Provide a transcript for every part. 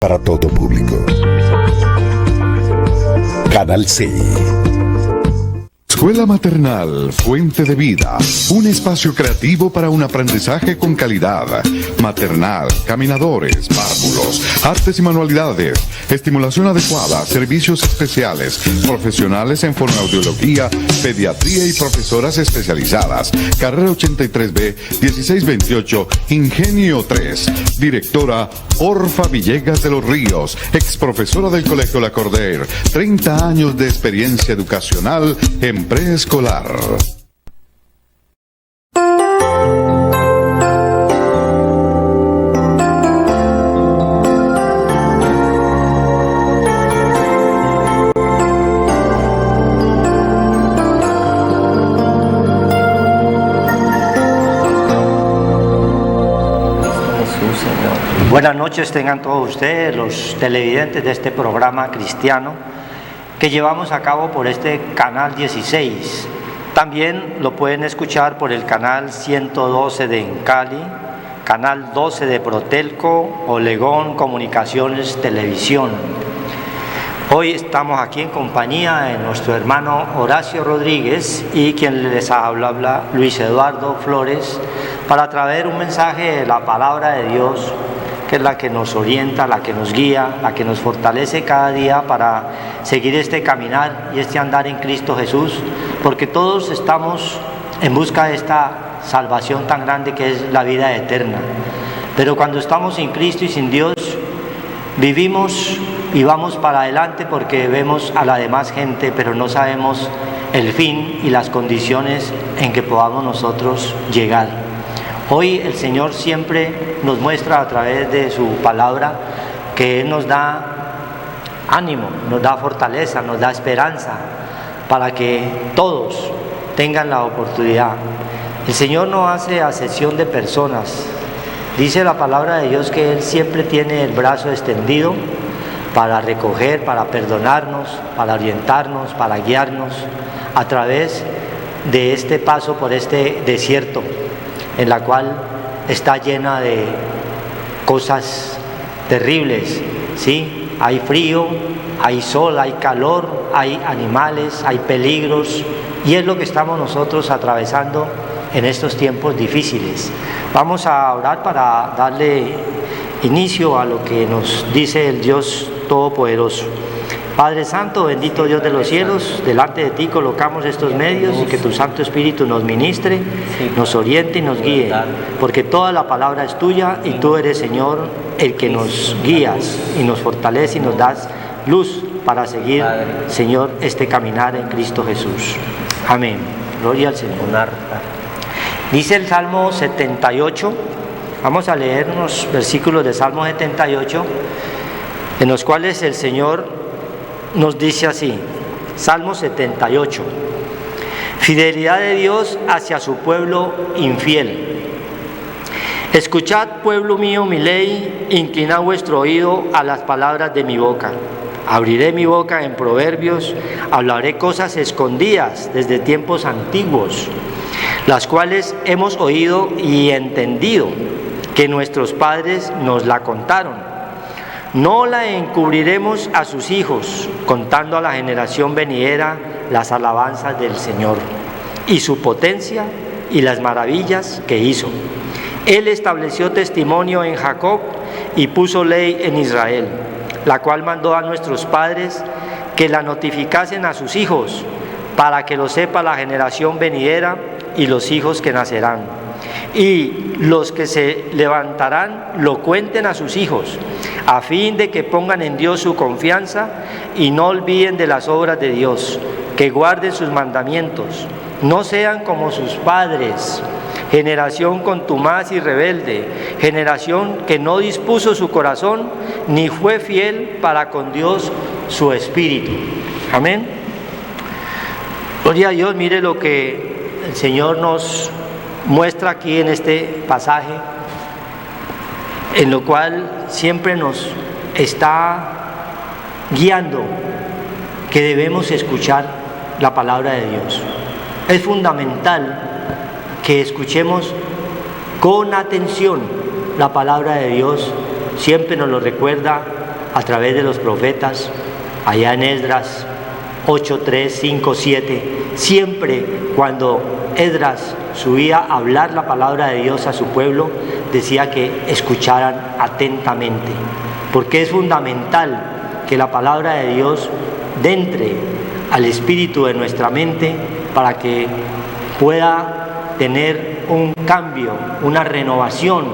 Para todo público. Canal C. Escuela Maternal Fuente de Vida, un espacio creativo para un aprendizaje con calidad. Maternal, caminadores, párvulos, artes y manualidades, estimulación adecuada, servicios especiales, profesionales en fonoaudiología, pediatría y profesoras especializadas. Carrera 83B, 1628, Ingenio 3. Directora Orfa Villegas de los Ríos, ex profesora del Colegio La Corder, 30 años de experiencia educacional en preescolar. Buenas noches tengan todos ustedes, los televidentes de este programa cristiano que llevamos a cabo por este canal 16. También lo pueden escuchar por el canal 112 de Encali, canal 12 de Protelco, Olegón Comunicaciones Televisión. Hoy estamos aquí en compañía de nuestro hermano Horacio Rodríguez y quien les habla Luis Eduardo Flores para traer un mensaje de la palabra de Dios, que es la que nos orienta, la que nos guía, la que nos fortalece cada día para seguir este caminar y este andar en Cristo Jesús, porque todos estamos en busca de esta salvación tan grande que es la vida eterna. Pero cuando estamos sin Cristo y sin Dios, vivimos y vamos para adelante porque vemos a la demás gente, pero no sabemos el fin y las condiciones en que podamos nosotros llegar. Hoy el Señor siempre nos muestra a través de su palabra que Él nos da ánimo, nos da fortaleza, nos da esperanza para que todos tengan la oportunidad. El Señor no hace acepción de personas. Dice la palabra de Dios que Él siempre tiene el brazo extendido para recoger, para perdonarnos, para orientarnos, para guiarnos a través de este paso por este desierto, en la cual está llena de cosas terribles, ¿sí? Hay frío, hay sol, hay calor, hay animales, hay peligros, y es lo que estamos nosotros atravesando en estos tiempos difíciles. Vamos a orar para darle inicio a lo que nos dice el Dios Todopoderoso. Padre Santo, bendito Dios de los cielos, delante de ti colocamos estos medios y que tu Santo Espíritu nos ministre, nos oriente y nos guíe, porque toda la palabra es tuya y tú eres, Señor, el que nos guías y nos fortalece y nos das luz para seguir, Señor, este caminar en Cristo Jesús. Amén. Gloria al Señor. Dice el Salmo 78, vamos a leer unos versículos de Salmo 78, en los cuales el Señor nos dice así, Salmo 78, fidelidad de Dios hacia su pueblo infiel. Escuchad, pueblo mío, mi ley, inclinad vuestro oído a las palabras de mi boca. Abriré mi boca en proverbios, hablaré cosas escondidas desde tiempos antiguos, las cuales hemos oído y entendido, que nuestros padres nos la contaron. No la encubriremos a sus hijos, contando a la generación venidera las alabanzas del Señor, y su potencia y las maravillas que hizo. Él estableció testimonio en Jacob y puso ley en Israel, la cual mandó a nuestros padres que la notificasen a sus hijos, para que lo sepa la generación venidera y los hijos que nacerán. Y los que se levantarán lo cuenten a sus hijos, a fin de que pongan en Dios su confianza y no olviden de las obras de Dios, que guarden sus mandamientos, no sean como sus padres, generación contumaz y rebelde, generación que no dispuso su corazón ni fue fiel para con Dios su espíritu. Amén. Gloria a Dios. Mire lo que el Señor nos muestra aquí en este pasaje, en lo cual siempre nos está guiando que debemos escuchar la palabra de Dios. Es fundamental que escuchemos con atención la palabra de Dios. Siempre nos lo recuerda a través de los profetas, allá en Esdras 8, 3, 5, 7, siempre cuando Esdras subía a hablar la palabra de Dios a su pueblo, decía que escucharan atentamente, porque es fundamental que la palabra de Dios entre al espíritu de nuestra mente para que pueda tener un cambio, una renovación,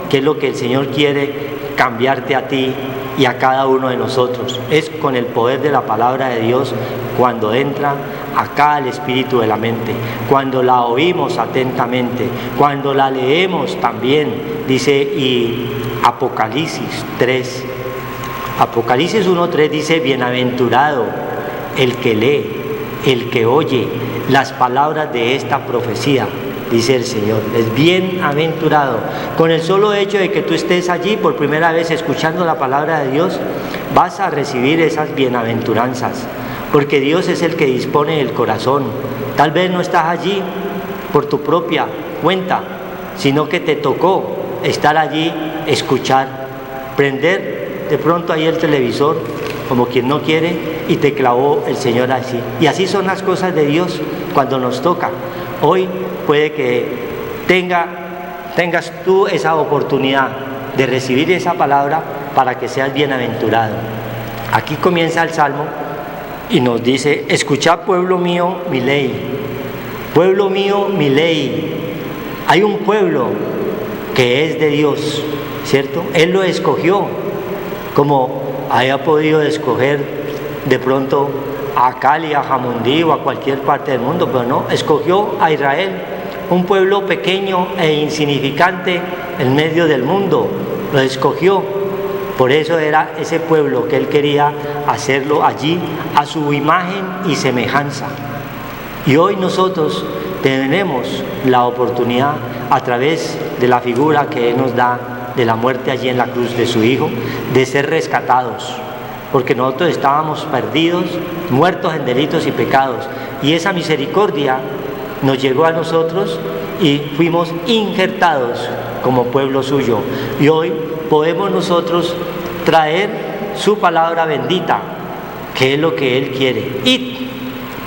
que es lo que el Señor quiere cambiarte a ti y a cada uno de nosotros. Es con el poder de la palabra de Dios cuando entra acá al espíritu de la mente, cuando la oímos atentamente, cuando la leemos también, dice, y Apocalipsis 3, Apocalipsis 1:3 dice: bienaventurado el que lee, el que oye las palabras de esta profecía, dice el Señor. Es bienaventurado. Con el solo hecho de que tú estés allí por primera vez escuchando la palabra de Dios, vas a recibir esas bienaventuranzas, porque Dios es el que dispone del corazón. Tal vez no estás allí por tu propia cuenta, sino que te tocó estar allí, escuchar, prender de pronto ahí el televisor, como quien no quiere, y te clavó el Señor así. Y así son las cosas de Dios cuando nos toca. Hoy puede que tengas tú esa oportunidad de recibir esa palabra para que seas bienaventurado. Aquí comienza el Salmo y nos dice: escuchad, pueblo mío, mi ley. Pueblo mío, mi ley. Hay un pueblo que es de Dios, ¿cierto? Él lo escogió, como haya podido escoger de pronto a Cali, a Jamundí o a cualquier parte del mundo, pero no, escogió a Israel, un pueblo pequeño e insignificante en medio del mundo, lo escogió. Por eso era ese pueblo que él quería hacerlo allí a su imagen y semejanza. Y hoy nosotros tenemos la oportunidad, a través de la figura que él nos da de la muerte allí en la cruz de su Hijo, de ser rescatados, porque nosotros estábamos perdidos, muertos en delitos y pecados, y esa misericordia nos llegó a nosotros y fuimos injertados como pueblo suyo. Y hoy podemos nosotros traer su palabra bendita, que es lo que Él quiere: id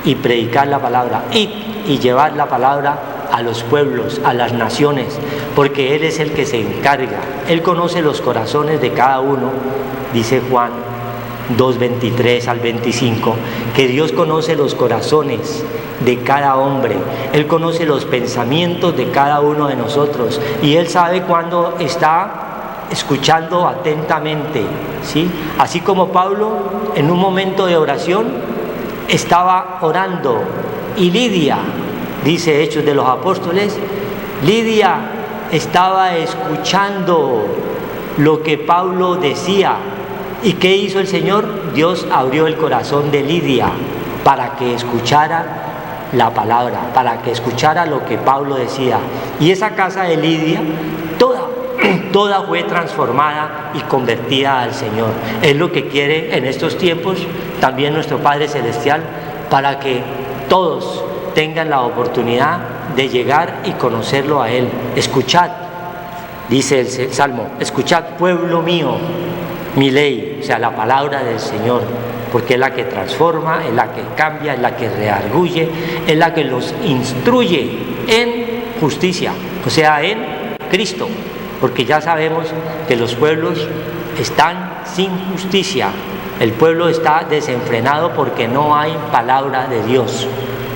y predicar la palabra, id y llevar la palabra a los pueblos, a las naciones, porque Él es el que se encarga. Él conoce los corazones de cada uno, dice Juan 2:23 al 25, que Dios conoce los corazones de cada hombre. Él conoce los pensamientos de cada uno de nosotros, y Él sabe cuándo está escuchando atentamente, ¿sí? Así como Pablo en un momento de oración estaba orando, y Lidia, dice Hechos de los Apóstoles, Lidia estaba escuchando lo que Pablo decía. ¿Y qué hizo el Señor? Dios abrió el corazón de Lidia para que escuchara la palabra, para que escuchara lo que Pablo decía. Y esa casa de Lidia, toda fue transformada y convertida al Señor. Es lo que quiere en estos tiempos también nuestro Padre Celestial, para que todos tengan la oportunidad de llegar y conocerlo a Él. Escuchad, dice el Salmo, escuchad, pueblo mío, mi ley, o sea, la palabra del Señor, porque es la que transforma, es la que cambia, es la que redarguye, es la que los instruye en justicia, o sea, en Cristo, porque ya sabemos que los pueblos están sin justicia, el pueblo está desenfrenado porque no hay palabra de Dios.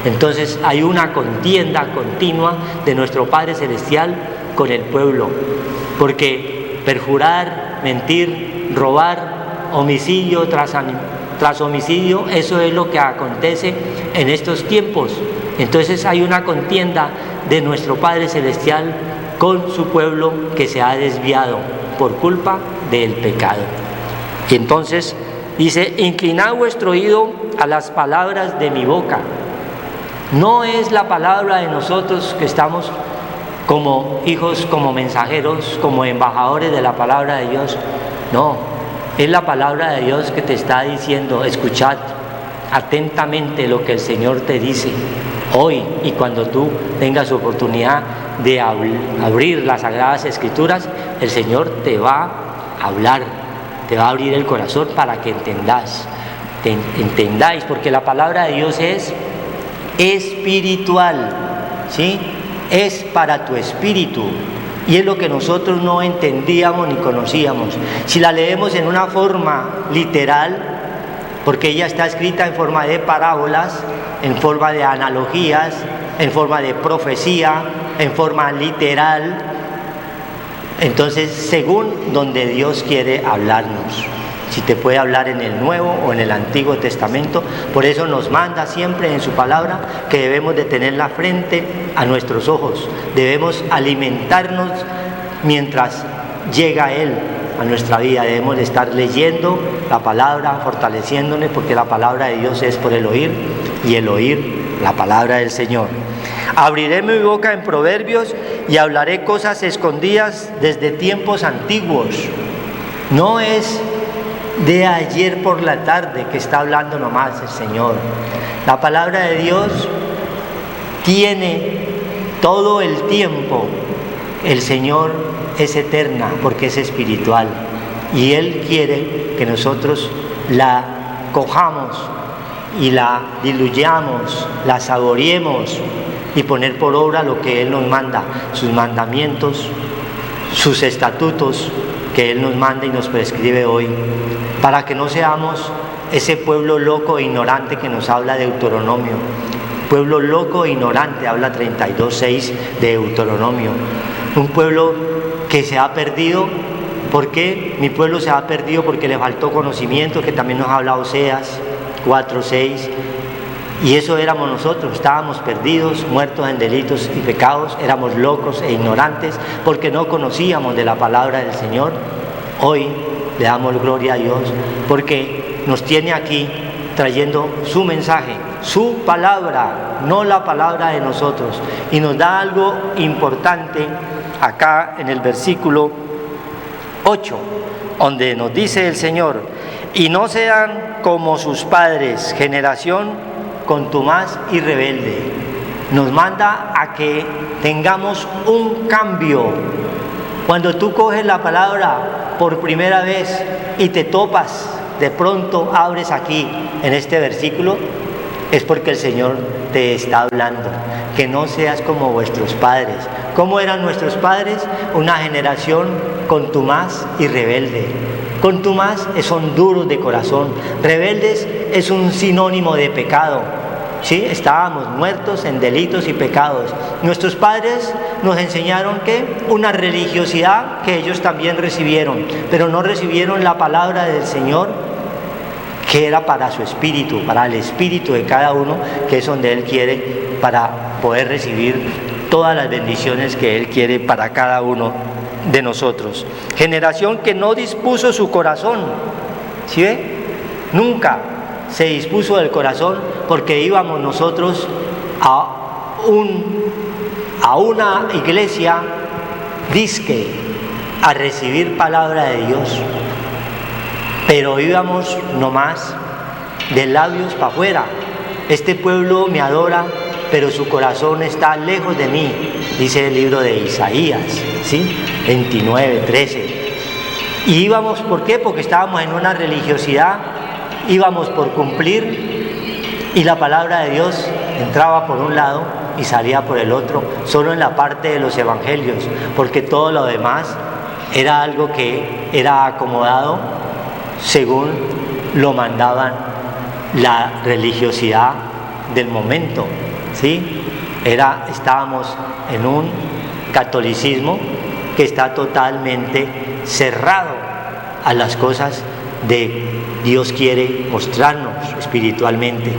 Entonces hay una contienda continua de nuestro Padre Celestial con el pueblo, porque perjurar, mentir, robar, homicidio tras homicidio, eso es lo que acontece en estos tiempos. Entonces hay una contienda de nuestro Padre Celestial con su pueblo que se ha desviado por culpa del pecado. Y entonces dice: inclinad vuestro oído a las palabras de mi boca. No es la palabra de nosotros que estamos como hijos, como mensajeros, como embajadores de la palabra de Dios. No, es la palabra de Dios que te está diciendo: escuchad atentamente lo que el Señor te dice hoy. Y cuando tú tengas oportunidad de abrir las Sagradas Escrituras, el Señor te va a hablar, te va a abrir el corazón para que entendáis, porque la palabra de Dios es espiritual, ¿sí? Es para tu espíritu, y es lo que nosotros no entendíamos ni conocíamos. Si la leemos en una forma literal, porque ella está escrita en forma de parábolas, en forma de analogías, en forma de profecía, en forma literal, entonces según donde Dios quiere hablarnos, si te puede hablar en el Nuevo o en el Antiguo Testamento, por eso nos manda siempre en su palabra que debemos de tenerla frente a nuestros ojos, debemos alimentarnos mientras llega Él a nuestra vida, debemos de estar leyendo la palabra, fortaleciéndonos, porque la palabra de Dios es por el oír, y el oír la palabra del Señor. Abriré mi boca en proverbios y hablaré cosas escondidas desde tiempos antiguos. No es de ayer por la tarde que está hablando nomás el Señor. La palabra de Dios tiene todo el tiempo. El Señor es eterna porque es espiritual, y Él quiere que nosotros la cojamos y la diluyamos, la saboreemos y poner por obra lo que Él nos manda, sus mandamientos, sus estatutos que Él nos manda y nos prescribe hoy, para que no seamos ese pueblo loco e ignorante que nos habla de Deuteronomio. Pueblo loco e ignorante, habla 32:6 de Deuteronomio. Un pueblo que se ha perdido. ¿Por qué mi pueblo se ha perdido? Porque le faltó conocimiento, que también nos habla Oseas 4:6. Y eso éramos nosotros, estábamos perdidos, muertos en delitos y pecados, éramos locos e ignorantes porque no conocíamos de la palabra del Señor. Hoy le damos gloria a Dios porque nos tiene aquí trayendo su mensaje, su palabra, no la palabra de nosotros. Y nos da algo importante acá en el versículo 8, donde nos dice el Señor: y no sean como sus padres, generación contumaz y rebelde. Nos manda a que tengamos un cambio. Cuando tú coges la palabra por primera vez y te topas, de pronto abres aquí en este versículo, es porque el Señor te está hablando, que no seas como vuestros padres. ¿Cómo eran nuestros padres? Una generación contumaz y rebelde. Contumaz son duros de corazón, rebeldes es un sinónimo de pecado. ¿Sí? Estábamos muertos en delitos y pecados. Nuestros padres nos enseñaron que una religiosidad que ellos también recibieron, pero no recibieron la palabra del Señor, que era para su espíritu, para el espíritu de cada uno, que es donde Él quiere, para poder recibir todas las bendiciones que Él quiere para cada uno de nosotros. Generación que no dispuso su corazón. ¿Sí ve? Nunca se dispuso del corazón, porque íbamos nosotros a una iglesia disque a recibir palabra de Dios, pero íbamos nomás de labios para afuera. Este pueblo me adora, pero su corazón está lejos de mí, dice el libro de Isaías, ¿sí? 29:13. Y íbamos, ¿por qué? Porque estábamos en una religiosidad, íbamos por cumplir, y la palabra de Dios entraba por un lado y salía por el otro, solo en la parte de los evangelios, porque todo lo demás era algo que era acomodado según lo mandaban la religiosidad del momento, ¿sí? Estábamos en un catolicismo que está totalmente cerrado a las cosas de Dios quiere mostrarnos espiritualmente.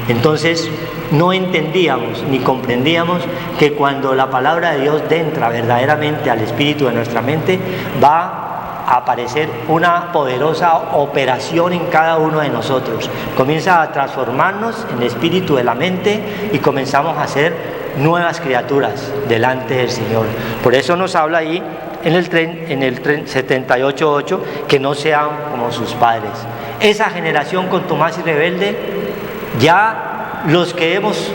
Entonces no entendíamos ni comprendíamos que cuando la palabra de Dios entra verdaderamente al espíritu de nuestra mente, va a aparecer una poderosa operación en cada uno de nosotros. Comienza a transformarnos en el espíritu de la mente y comenzamos a ser nuevas criaturas delante del Señor. Por eso nos habla ahí en el 78:8, que no sean como sus padres. Esa generación contumaz y rebelde, ya los que hemos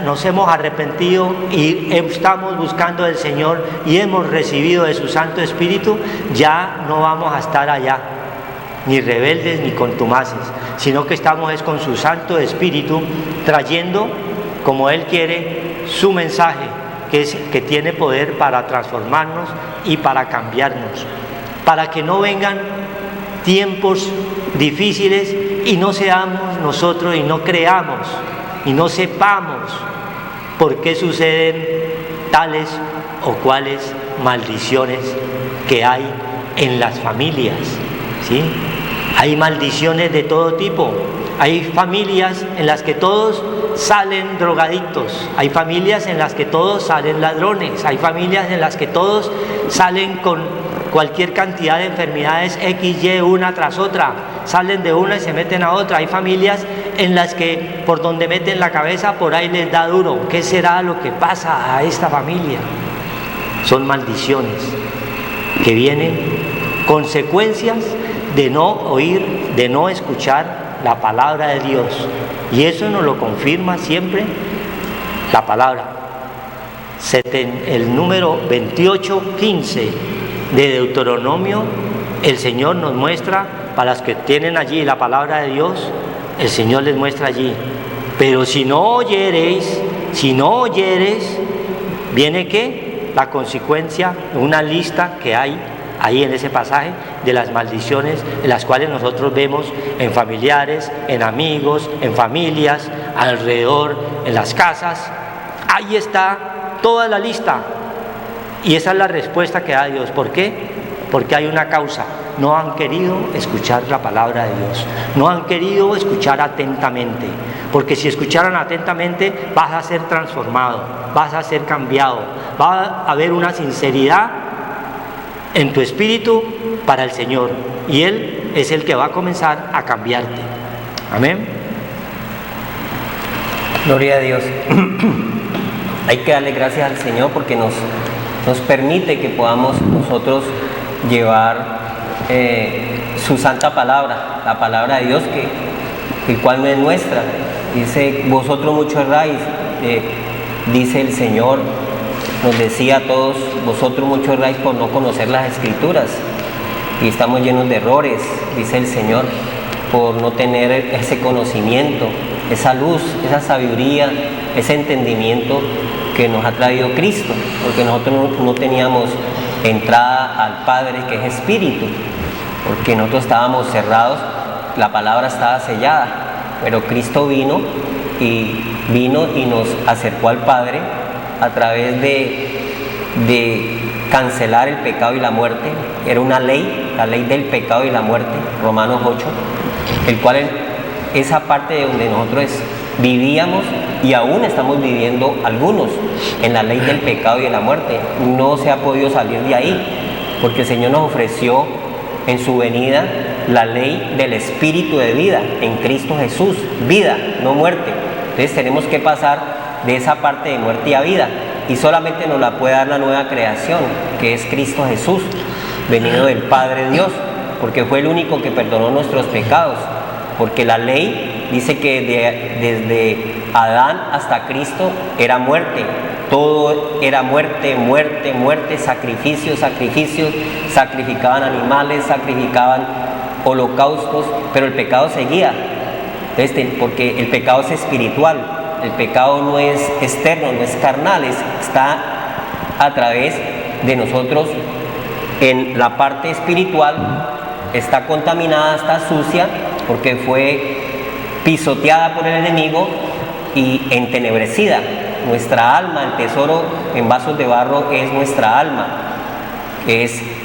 nos hemos arrepentido y estamos buscando del Señor y hemos recibido de su Santo Espíritu, ya no vamos a estar allá, ni rebeldes ni contumaces, sino que estamos es con su Santo Espíritu trayendo, como Él quiere, su mensaje, que tiene poder para transformarnos y para cambiarnos, para que no vengan tiempos difíciles y no seamos nosotros y no creamos y no sepamos por qué suceden tales o cuales maldiciones que hay en las familias, ¿sí? Hay maldiciones de todo tipo. Hay familias en las que todos salen drogadictos, hay familias en las que todos salen ladrones, hay familias en las que todos salen con cualquier cantidad de enfermedades XY una tras otra, salen de una y se meten a otra. Hay familias en las que por donde meten la cabeza por ahí les da duro. ¿Qué será lo que pasa a esta familia? Son maldiciones que vienen consecuencias de no oír, de no escuchar la palabra de Dios, y eso nos lo confirma siempre la palabra. El número 28:15 de Deuteronomio, el Señor nos muestra, para los que tienen allí la palabra de Dios, el Señor les muestra allí: pero si no oyereis, viene ¿qué? La consecuencia, una lista que hay ahí en ese pasaje de las maldiciones en las cuales nosotros vemos en familiares, en amigos, en familias, alrededor, en las casas. Ahí está toda la lista, y esa es la respuesta que da Dios. ¿Por qué? Porque hay una causa: no han querido escuchar la palabra de Dios, no han querido escuchar atentamente, porque si escucharan atentamente vas a ser transformado, vas a ser cambiado, va a haber una sinceridad en tu espíritu para el Señor, y Él es el que va a comenzar a cambiarte. Amén. Gloria a Dios. Hay que darle gracias al Señor porque nos permite que podamos nosotros llevar su santa palabra, la palabra de Dios, que el cual no es nuestra. Dice: vosotros mucho erráis, dice el Señor. Nos decía a todos: vosotros mucho erráis por no conocer las Escrituras, y estamos llenos de errores, dice el Señor, por no tener ese conocimiento, esa luz, esa sabiduría, ese entendimiento que nos ha traído Cristo, porque nosotros no teníamos entrada al Padre, que es Espíritu, porque nosotros estábamos cerrados, la palabra estaba sellada, pero Cristo vino y nos acercó al Padre a través de cancelar el pecado y la muerte. Era una ley, la ley del pecado y la muerte, Romanos 8, el cual esa parte de donde nosotros vivíamos y aún estamos viviendo algunos en la ley del pecado y de la muerte. No se ha podido salir de ahí, porque el Señor nos ofreció en su venida la ley del Espíritu de vida en Cristo Jesús, vida, no muerte. Entonces tenemos que pasar de esa parte de muerte a vida, y solamente nos la puede dar la nueva creación, que es Cristo Jesús, venido del Padre Dios, porque fue el único que perdonó nuestros pecados. Porque la ley dice que desde Adán hasta Cristo era muerte, todo era muerte, muerte, muerte, sacrificios, sacrificaban animales, sacrificaban holocaustos, pero el pecado seguía, porque el pecado es espiritual, el pecado no es externo, no es carnal, está a través de nosotros en la parte espiritual, está contaminada, está sucia, porque fue pisoteada por el enemigo y entenebrecida. Nuestra alma, el tesoro en vasos de barro es nuestra alma,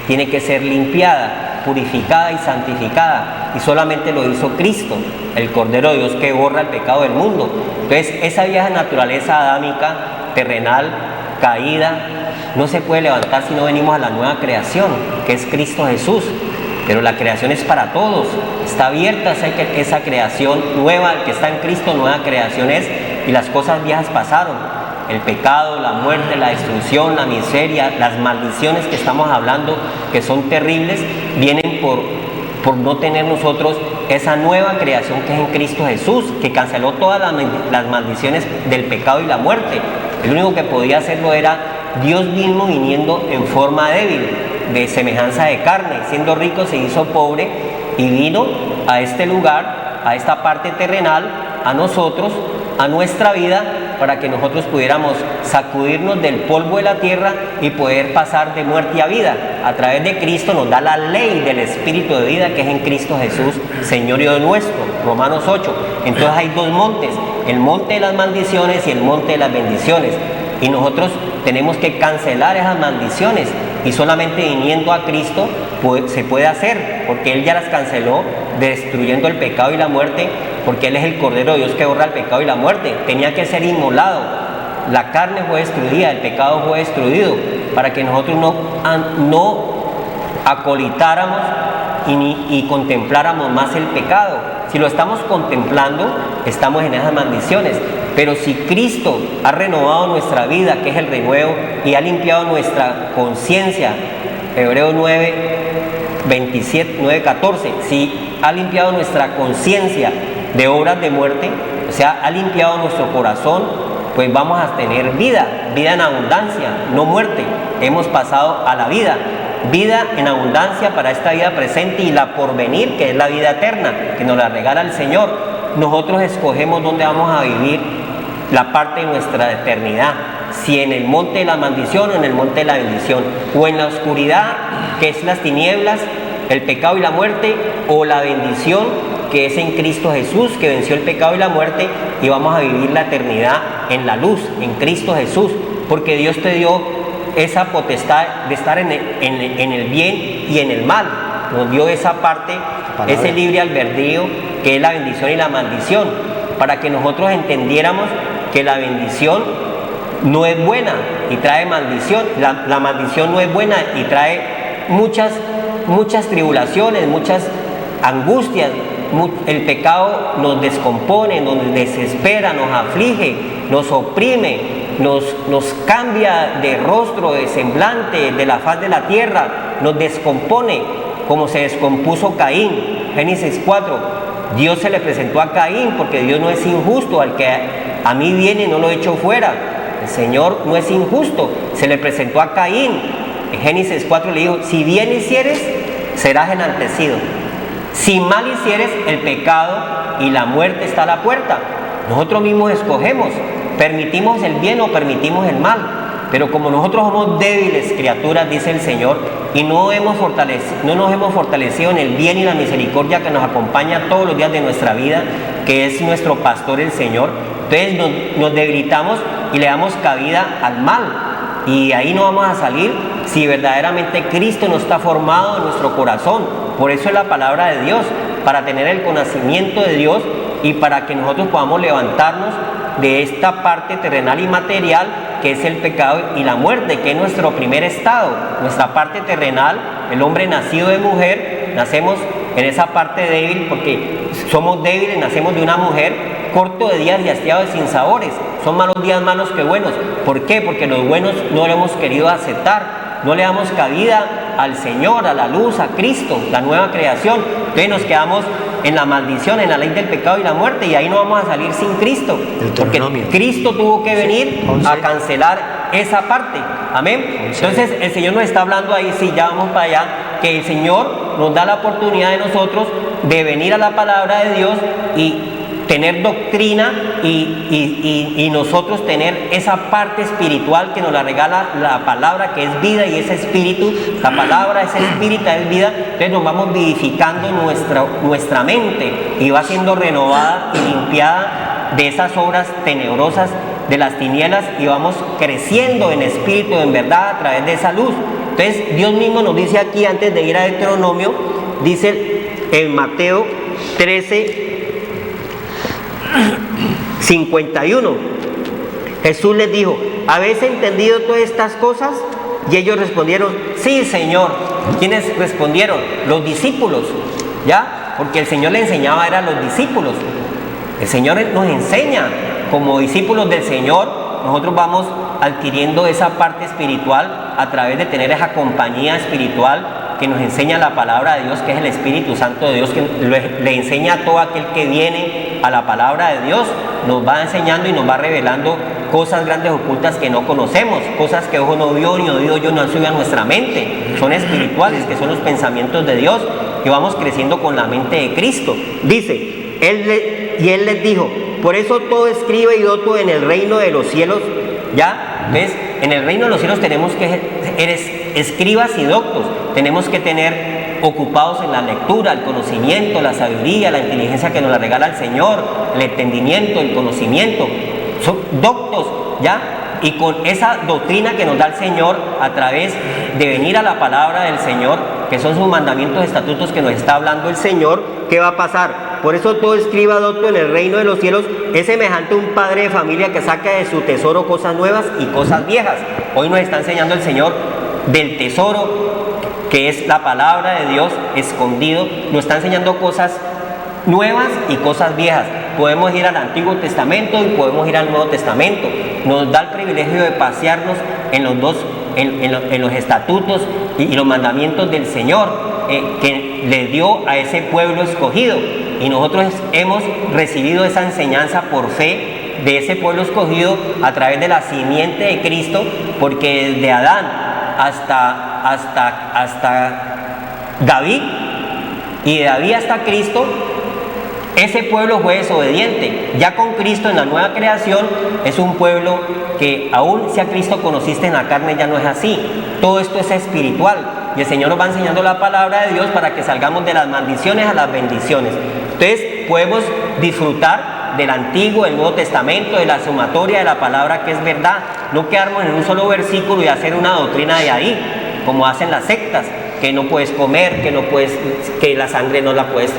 tiene que ser limpiada, purificada y santificada, y solamente lo hizo Cristo, el Cordero de Dios, que borra el pecado del mundo. Entonces esa vieja naturaleza adámica, terrenal, caída, no se puede levantar si no venimos a la nueva creación, que es Cristo Jesús. Pero la creación es para todos, está abierta esa creación nueva, el que está en Cristo, nueva creación es, y las cosas viejas pasaron. El pecado, la muerte, la destrucción, la miseria, las maldiciones que estamos hablando, que son terribles, vienen por no tener nosotros esa nueva creación que es en Cristo Jesús, que canceló todas las maldiciones del pecado y la muerte. El único que podía hacerlo era Dios mismo viniendo en forma débil, de semejanza de carne. Siendo rico se hizo pobre y vino a este lugar, a esta parte terrenal, a nosotros, a nuestra vida, para que nosotros pudiéramos sacudirnos del polvo de la tierra y poder pasar de muerte a vida. A través de Cristo nos da la ley del Espíritu de vida que es en Cristo Jesús, Señor y Dios nuestro. Romanos 8. Entonces hay dos montes, el monte de las maldiciones y el monte de las bendiciones. Y nosotros tenemos que cancelar esas maldiciones, y solamente viniendo a Cristo se puede hacer, porque Él ya las canceló, destruyendo el pecado y la muerte, porque Él es el Cordero de Dios que borra el pecado y la muerte. Tenía que ser inmolado, la carne fue destruida, el pecado fue destruido, para que nosotros no acolitáramos y contempláramos más el pecado. Si lo estamos contemplando, estamos en esas maldiciones. Pero si Cristo ha renovado nuestra vida, que es el renuevo, y ha limpiado nuestra conciencia, Hebreos 9:14, si ha limpiado nuestra conciencia de obras de muerte, o sea, ha limpiado nuestro corazón, pues vamos a tener vida en abundancia, no muerte. Hemos pasado a la vida en abundancia para esta vida presente y la porvenir, que es la vida eterna, que nos la regala el Señor. Nosotros escogemos dónde vamos a vivir la parte de nuestra eternidad, si en el monte de la maldición o en el monte de la bendición, o en la oscuridad, que es las tinieblas, el pecado y la muerte, o la bendición, que es en Cristo Jesús, que venció el pecado y la muerte, y vamos a vivir la eternidad en la luz, en Cristo Jesús, porque Dios te dio esa potestad de estar en el bien y en el mal. Nos dio esa parte, ese libre albedrío, que es la bendición y la maldición, para que nosotros entendiéramos que la bendición no es buena y trae maldición, la maldición no es buena y trae muchas tribulaciones, muchas angustias. El pecado nos descompone, nos desespera, nos aflige, nos oprime, nos cambia de rostro, de semblante, de la faz de la tierra, nos descompone, como se descompuso Caín. Génesis 4. Dios se le presentó a Caín, porque Dios no es injusto, al que a mí viene no lo echo fuera. El Señor no es injusto, se le presentó a Caín. En Génesis 4 le dijo: si bien hicieres, serás enaltecido. Si mal hicieres, el pecado y la muerte está a la puerta. Nosotros mismos escogemos, permitimos el bien o permitimos el mal. Pero como nosotros somos débiles criaturas, dice el Señor, y no nos hemos fortalecido en el bien y la misericordia que nos acompaña todos los días de nuestra vida, que es nuestro pastor el Señor, entonces nos debilitamos y le damos cabida al mal. Y ahí no vamos a salir si verdaderamente Cristo no está formado en nuestro corazón. Por eso es la palabra de Dios, para tener el conocimiento de Dios y para que nosotros podamos levantarnos de esta parte terrenal y material, que es el pecado y la muerte, que es nuestro primer estado. Nuestra parte terrenal, el hombre nacido de mujer, nacemos en esa parte débil, porque somos débiles, nacemos de una mujer, corto de días y hastiado de sinsabores. Son malos días malos que buenos. ¿Por qué? Porque los buenos no lo hemos querido aceptar, no le damos cabida al Señor, a la luz, a Cristo, la nueva creación. Entonces nos quedamos en la maldición, en la ley del pecado y la muerte, y ahí no vamos a salir sin Cristo, porque Cristo tuvo que venir a cancelar esa parte. Amén. Entonces el Señor nos está hablando ahí, sí, ya vamos para allá, que el Señor nos da la oportunidad de nosotros de venir a la palabra de Dios y tener doctrina y nosotros tener esa parte espiritual que nos la regala la palabra, que es vida y es espíritu. La palabra es espíritu, es vida. Entonces nos vamos vivificando nuestra mente, y va siendo renovada y limpiada de esas obras tenebrosas de las tinieblas, y vamos creciendo en espíritu, en verdad, a través de esa luz. Entonces Dios mismo nos dice aquí, antes de ir a Deuteronomio, dice en Mateo 13:51, Jesús les dijo: ¿habéis entendido todas estas cosas? Y ellos respondieron: sí, Señor. ¿Quiénes respondieron? Los discípulos, ¿ya? Porque el Señor le enseñaba a los discípulos. El Señor nos enseña. Como discípulos del Señor, nosotros vamos adquiriendo esa parte espiritual a través de tener esa compañía espiritual que nos enseña la palabra de Dios, que es el Espíritu Santo de Dios, que le enseña a todo aquel que viene a la palabra de Dios, nos va enseñando y nos va revelando cosas grandes ocultas que no conocemos, cosas que ojo no vio ni oído yo no han subido a nuestra mente, son espirituales, que son los pensamientos de Dios, que vamos creciendo con la mente de Cristo. Dice, Él les dijo, por eso todo escriba y docto en el reino de los cielos. ¿Ya? ¿Ves? En el reino de los cielos tenemos que ser escribas y doctos, tenemos que tener ocupados en la lectura, el conocimiento, la sabiduría, la inteligencia que nos la regala el Señor, el entendimiento, el conocimiento. Son doctos, ¿ya? Y con esa doctrina que nos da el Señor a través de venir a la palabra del Señor, que son sus mandamientos, estatutos que nos está hablando el Señor, ¿qué va a pasar? Por eso todo escriba docto en el reino de los cielos es semejante a un padre de familia que saca de su tesoro cosas nuevas y cosas viejas. Hoy nos está enseñando el Señor del tesoro, que es la palabra de Dios escondido, nos está enseñando cosas nuevas y cosas viejas. Podemos ir al Antiguo Testamento y podemos ir al Nuevo Testamento. Nos da el privilegio de pasearnos en los dos, en los estatutos y los mandamientos del Señor, que le dio a ese pueblo escogido, y nosotros hemos recibido esa enseñanza por fe de ese pueblo escogido a través de la simiente de Cristo, porque desde Adán hasta David, y de David hasta Cristo, ese pueblo fue desobediente. Ya con Cristo en la nueva creación es un pueblo que aún si a Cristo conociste en la carne ya no es así. Todo esto es espiritual y el Señor nos va enseñando la palabra de Dios para que salgamos de las maldiciones a las bendiciones. Entonces podemos disfrutar del Antiguo, del Nuevo Testamento, de la sumatoria de la palabra que es verdad, no quedarnos en un solo versículo y hacer una doctrina de ahí, como hacen las sectas, que no puedes comer, que la sangre no la puedes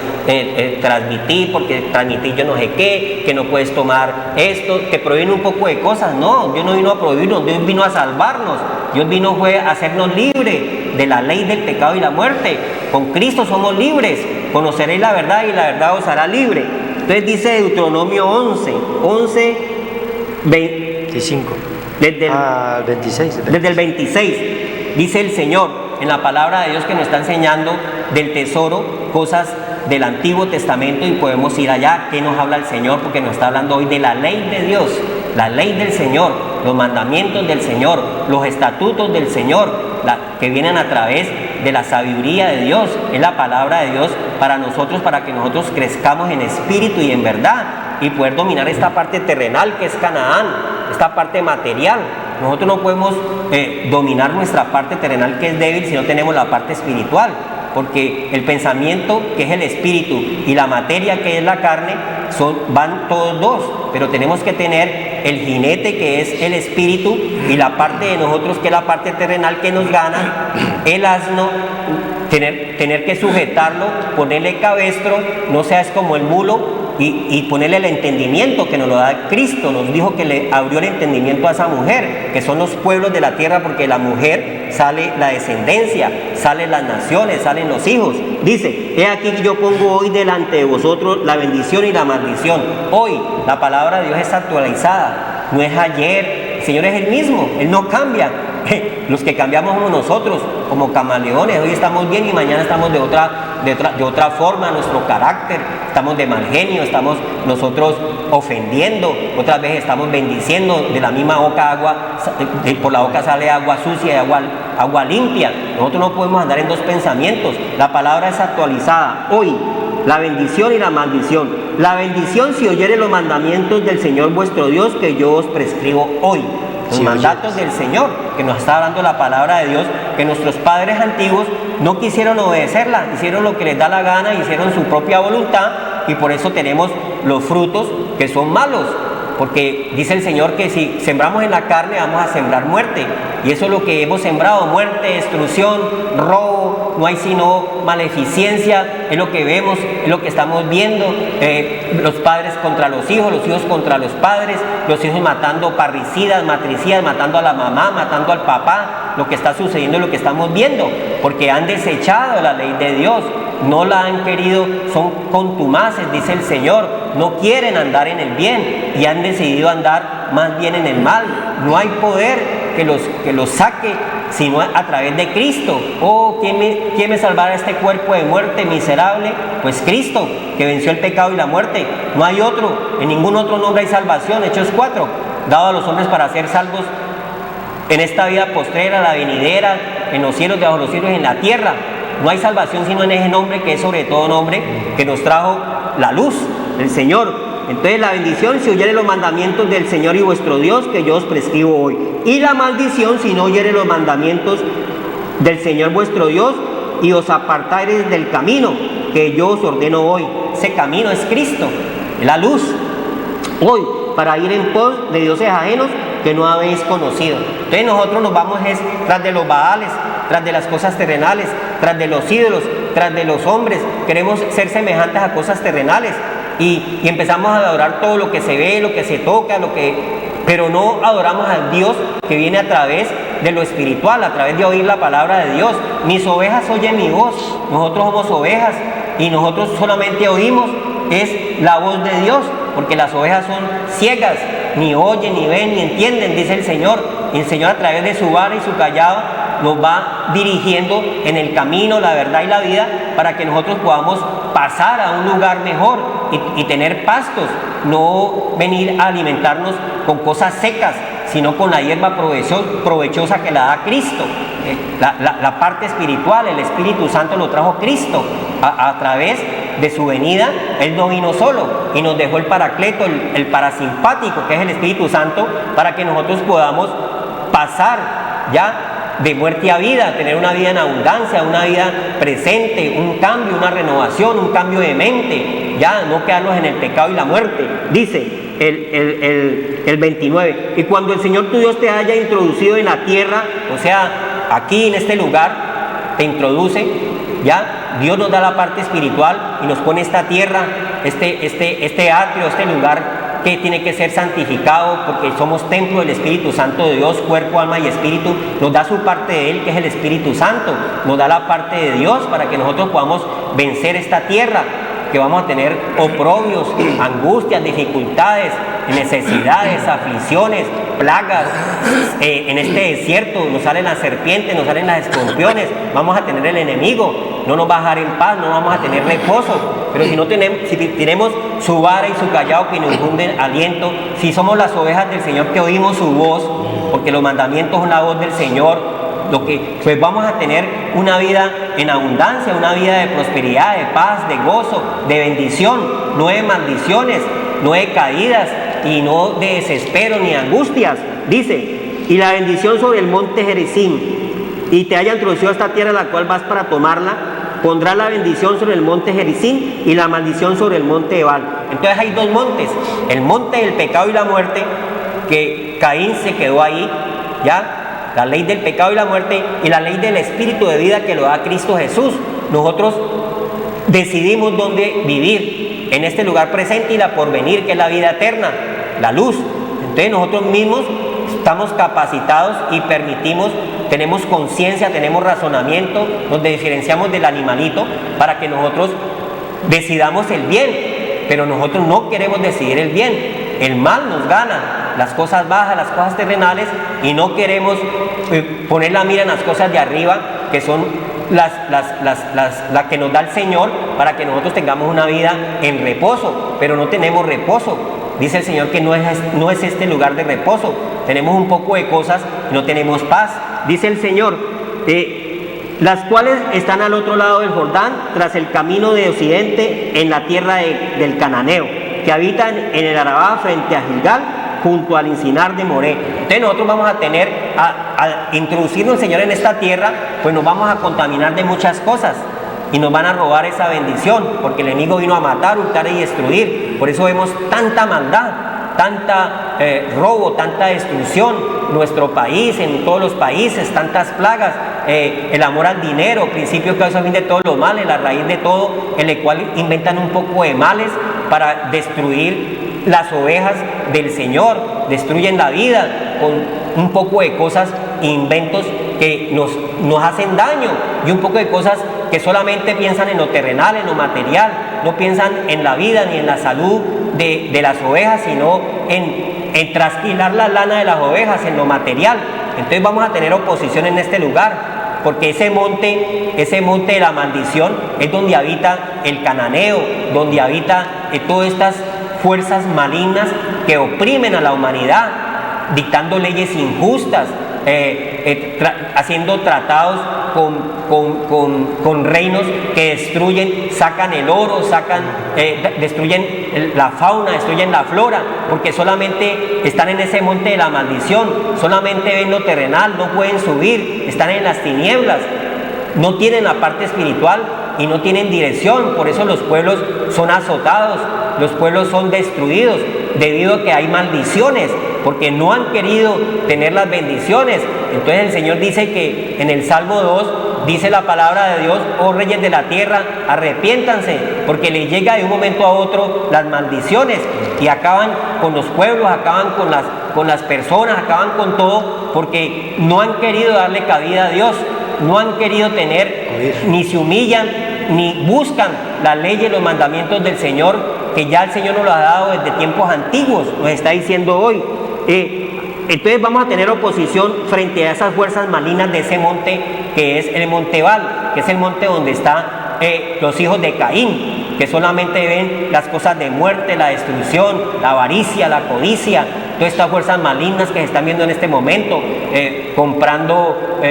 transmitir, porque transmitir yo no sé qué, que no puedes tomar esto, que prohíben un poco de cosas. No, Dios no vino a prohibirnos, Dios vino a salvarnos, Dios vino fue a hacernos libres de la ley del pecado y la muerte. Con Cristo somos libres, conoceréis la verdad y la verdad os hará libre. Entonces dice Deuteronomio 25, desde el 26, dice el Señor en la palabra de Dios que nos está enseñando del tesoro, cosas del Antiguo Testamento, y podemos ir allá. ¿Qué nos habla el Señor? Porque nos está hablando hoy de la ley de Dios, la ley del Señor, los mandamientos del Señor, los estatutos del Señor, que vienen a través de la sabiduría de Dios. Es la palabra de Dios para nosotros, para que nosotros crezcamos en espíritu y en verdad, y poder dominar esta parte terrenal que es Canaán, esta parte material. Nosotros no podemos dominar nuestra parte terrenal, que es débil, si no tenemos la parte espiritual, porque el pensamiento, que es el espíritu, y la materia, que es la carne, van todos dos, pero tenemos que tener el jinete, que es el espíritu, y la parte de nosotros, que es la parte terrenal, que nos gana, el asno, tener que sujetarlo, ponerle cabestro, no seas como el mulo, y ponerle el entendimiento que nos lo da Cristo. Nos dijo que le abrió el entendimiento a esa mujer, que son los pueblos de la tierra, porque de la mujer sale la descendencia, salen las naciones, salen los hijos. Dice, he aquí que yo pongo hoy delante de vosotros la bendición y la maldición. Hoy la palabra de Dios es actualizada, no es ayer. El Señor es el mismo, Él no cambia. Los que cambiamos somos nosotros, como camaleones. Hoy estamos bien y mañana estamos de otra forma. Nuestro carácter, estamos de mal genio, estamos nosotros ofendiendo, otras veces estamos bendiciendo. De la misma boca por la boca sale agua sucia y agua limpia. Nosotros no podemos andar en dos pensamientos. La palabra es actualizada hoy, la bendición y la maldición. La bendición, si oyeres los mandamientos del Señor vuestro Dios, que yo os prescribo hoy. Los mandatos del Señor, que nos está dando la palabra de Dios, que nuestros padres antiguos no quisieron obedecerla, hicieron lo que les da la gana, hicieron su propia voluntad, y por eso tenemos los frutos que son malos, porque dice el Señor que si sembramos en la carne vamos a sembrar muerte, y eso es lo que hemos sembrado: muerte, destrucción, robo, no hay sino maleficencia. Es lo que vemos, es lo que estamos viendo, los padres contra los hijos contra los padres, los hijos matando parricidas, matricidas, matando a la mamá, matando al papá. Lo que está sucediendo es lo que estamos viendo, porque han desechado la ley de Dios, no la han querido, son contumaces, dice el Señor, no quieren andar en el bien y han decidido andar más bien en el mal. No hay poder que los saque sino a través de Cristo. Oh, ¿quién me salvará de este cuerpo de muerte miserable? Pues Cristo, que venció el pecado y la muerte. No hay otro, en ningún otro nombre hay salvación. Hechos 4, dado a los hombres para ser salvos en esta vida postrera, la venidera, en los cielos, debajo de los cielos, en la tierra. No hay salvación sino en ese nombre, que es sobre todo nombre, que nos trajo la luz, el Señor. Entonces la bendición, si oyere los mandamientos del Señor y vuestro Dios, que yo os prescribo hoy. Y la maldición, si no oyere los mandamientos del Señor vuestro Dios y os apartareis del camino que yo os ordeno hoy. Ese camino es Cristo, es la luz. Hoy, para ir en pos de dioses ajenos que no habéis conocido. Entonces nosotros nos vamos tras de los baales, tras de las cosas terrenales, tras de los ídolos, tras de los hombres. Queremos ser semejantes a cosas terrenales y empezamos a adorar todo lo que se ve, lo que se toca, pero no adoramos al Dios que viene a través de lo espiritual, a través de oír la palabra de Dios. Mis ovejas oyen mi voz. Nosotros somos ovejas y nosotros solamente oímos es la voz de Dios, porque las ovejas son ciegas, ni oyen, ni ven, ni entienden, dice el Señor. Y el Señor, a través de su vara y su callado, nos va dirigiendo en el camino, la verdad y la vida, para que nosotros podamos pasar a un lugar mejor y tener pastos, no venir a alimentarnos con cosas secas, sino con la hierba provechosa que la da Cristo. La parte espiritual, el Espíritu Santo lo trajo Cristo a través de su venida. Él no vino solo y nos dejó el paracleto, el parasimpático, que es el Espíritu Santo, para que nosotros podamos pasar ya de muerte a vida, tener una vida en abundancia, una vida presente, un cambio, una renovación, un cambio de mente, ya no quedarnos en el pecado y la muerte. Dice el 29, y cuando el Señor tu Dios te haya introducido en la tierra, o sea, aquí en este lugar, te introduce, ya, Dios nos da la parte espiritual y nos pone esta tierra, este atrio, este lugar que tiene que ser santificado, porque somos templo del Espíritu Santo de Dios, cuerpo, alma y espíritu. Nos da su parte de Él, que es el Espíritu Santo, nos da la parte de Dios para que nosotros podamos vencer esta tierra, que vamos a tener oprobios, angustias, dificultades, necesidades, aflicciones, plagas. En este desierto nos salen las serpientes, nos salen las escorpiones, vamos a tener el enemigo, no nos va a dejar en paz, no vamos a tener reposo. Pero si tenemos su vara y su callado que nos infunden aliento, si somos las ovejas del Señor que oímos su voz, porque los mandamientos son la voz del Señor, pues vamos a tener una vida en abundancia, una vida de prosperidad, de paz, de gozo, de bendición, no de maldiciones, no de caídas y no de desespero ni angustias. Dice, y la bendición sobre el monte Gerizim, y te haya introducido a esta tierra a la cual vas para tomarla, pondrá la bendición sobre el monte Gerizim y la maldición sobre el monte Ebal. Entonces hay dos montes, el monte del pecado y la muerte, que Caín se quedó ahí, ya, la ley del pecado y la muerte, y la ley del espíritu de vida que lo da Cristo Jesús. Nosotros decidimos dónde vivir, en este lugar presente y la porvenir, que es la vida eterna, la luz. Entonces nosotros mismos estamos capacitados y tenemos conciencia, tenemos razonamiento, nos diferenciamos del animalito para que nosotros decidamos el bien, pero nosotros no queremos decidir el bien. El mal nos gana, las cosas bajas, las cosas terrenales, y no queremos poner la mira en las cosas de arriba, que son las que nos da el Señor, para que nosotros tengamos una vida en reposo, pero no tenemos reposo. Dice el Señor que no es este lugar de reposo, tenemos un poco de cosas y no tenemos paz. Dice el Señor, las cuales están al otro lado del Jordán, tras el camino de occidente, en la tierra del Cananeo, que habitan en el Arabá frente a Gilgal, junto al encinar de Moré. Entonces nosotros vamos a tener, a introducirnos el Señor en esta tierra, pues nos vamos a contaminar de muchas cosas y nos van a robar esa bendición, porque el enemigo vino a matar, hurtar y destruir. Por eso vemos tanta maldad, tanta robo, tanta destrucción en nuestro país, en todos los países, tantas plagas, el amor al dinero, principio causa fin de todos los males, la raíz de todo, en el cual inventan un poco de males para destruir las ovejas del Señor, destruyen la vida con un poco de cosas, inventos que nos hacen daño, y un poco de cosas que solamente piensan en lo terrenal, en lo material, no piensan en la vida ni en la salud de las ovejas, sino en trasquilar la lana de las ovejas, en lo material. Entonces vamos a tener oposición en este lugar, porque ese monte de la maldición es donde habita el cananeo, donde habita todas estas fuerzas malignas que oprimen a la humanidad, dictando leyes injustas, haciendo tratados con reinos que destruyen, sacan el oro, destruyen la fauna, destruyen la flora, porque solamente están en ese monte de la maldición, solamente ven lo terrenal, no pueden subir, están en las tinieblas, no tienen la parte espiritual y no tienen dirección. Por eso los pueblos son azotados, los pueblos son destruidos, debido a que hay maldiciones, porque no han querido tener las bendiciones. Entonces el Señor dice que en el Salmo 2 dice la palabra de Dios: oh reyes de la tierra, arrepiéntanse, porque les llega de un momento a otro las maldiciones y acaban con los pueblos, acaban con las personas, acaban con todo, porque no han querido darle cabida a Dios, no han querido tener, ni se humillan, ni buscan las leyes, los mandamientos del Señor, que ya el Señor nos lo ha dado desde tiempos antiguos, nos está diciendo hoy. Entonces vamos a tener oposición frente a esas fuerzas malignas de ese monte, que es el monte Ebal, que es el monte donde están los hijos de Caín, que solamente ven las cosas de muerte, la destrucción, la avaricia, la codicia, todas estas fuerzas malignas que se están viendo en este momento, comprando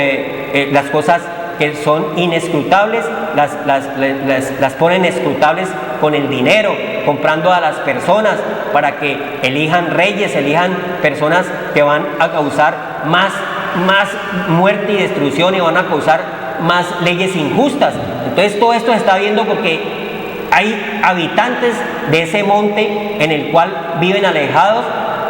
las cosas que son inescrutables, las ponen escrutables con el dinero, comprando a las personas para que elijan reyes, elijan personas que van a causar más muerte y destrucción, y van a causar más leyes injustas. Entonces todo esto se está viendo porque hay habitantes de ese monte en el cual viven alejados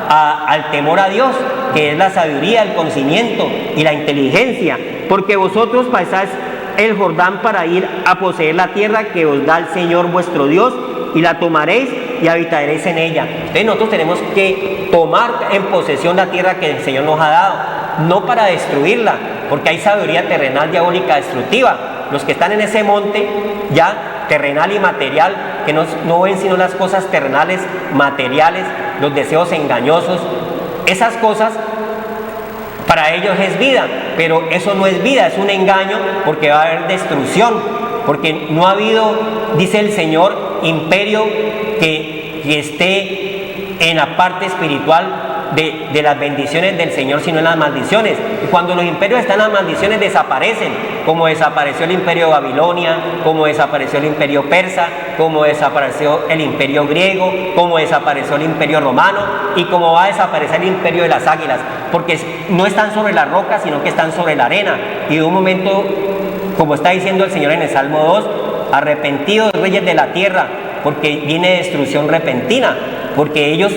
al temor a Dios, que es la sabiduría, el conocimiento y la inteligencia. Porque vosotros pasáis el Jordán para ir a poseer la tierra que os da el Señor vuestro Dios, y la tomaréis y habitaréis en ella. Entonces nosotros tenemos que tomar en posesión la tierra que el Señor nos ha dado, no para destruirla, porque hay sabiduría terrenal, diabólica, destructiva. Los que están en ese monte ya terrenal y material, que no ven sino las cosas terrenales, materiales, los deseos engañosos, esas cosas para ellos es vida, pero eso no es vida, es un engaño, porque va a haber destrucción, porque no ha habido, dice el Señor, imperio que esté en la parte espiritual de las bendiciones del Señor, sino en las maldiciones. Y cuando los imperios están en las maldiciones, desaparecen, como desapareció el imperio de Babilonia, como desapareció el imperio persa, como desapareció el imperio griego, como desapareció el imperio romano, y como va a desaparecer el imperio de las águilas, porque no están sobre la roca, sino que están sobre la arena. Y de un momento, como está diciendo el Señor en el Salmo 2, arrepentidos reyes de la tierra, porque viene destrucción repentina, porque ellos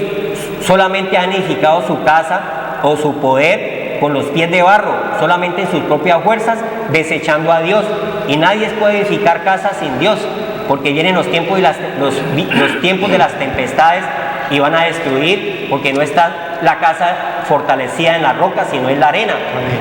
solamente han edificado su casa o su poder con los pies de barro, solamente en sus propias fuerzas, desechando a Dios. Y nadie puede edificar casa sin Dios, porque vienen los tiempos, los tiempos de las tempestades, y van a destruir, porque no está la casa fortalecida en la roca, sino en la arena.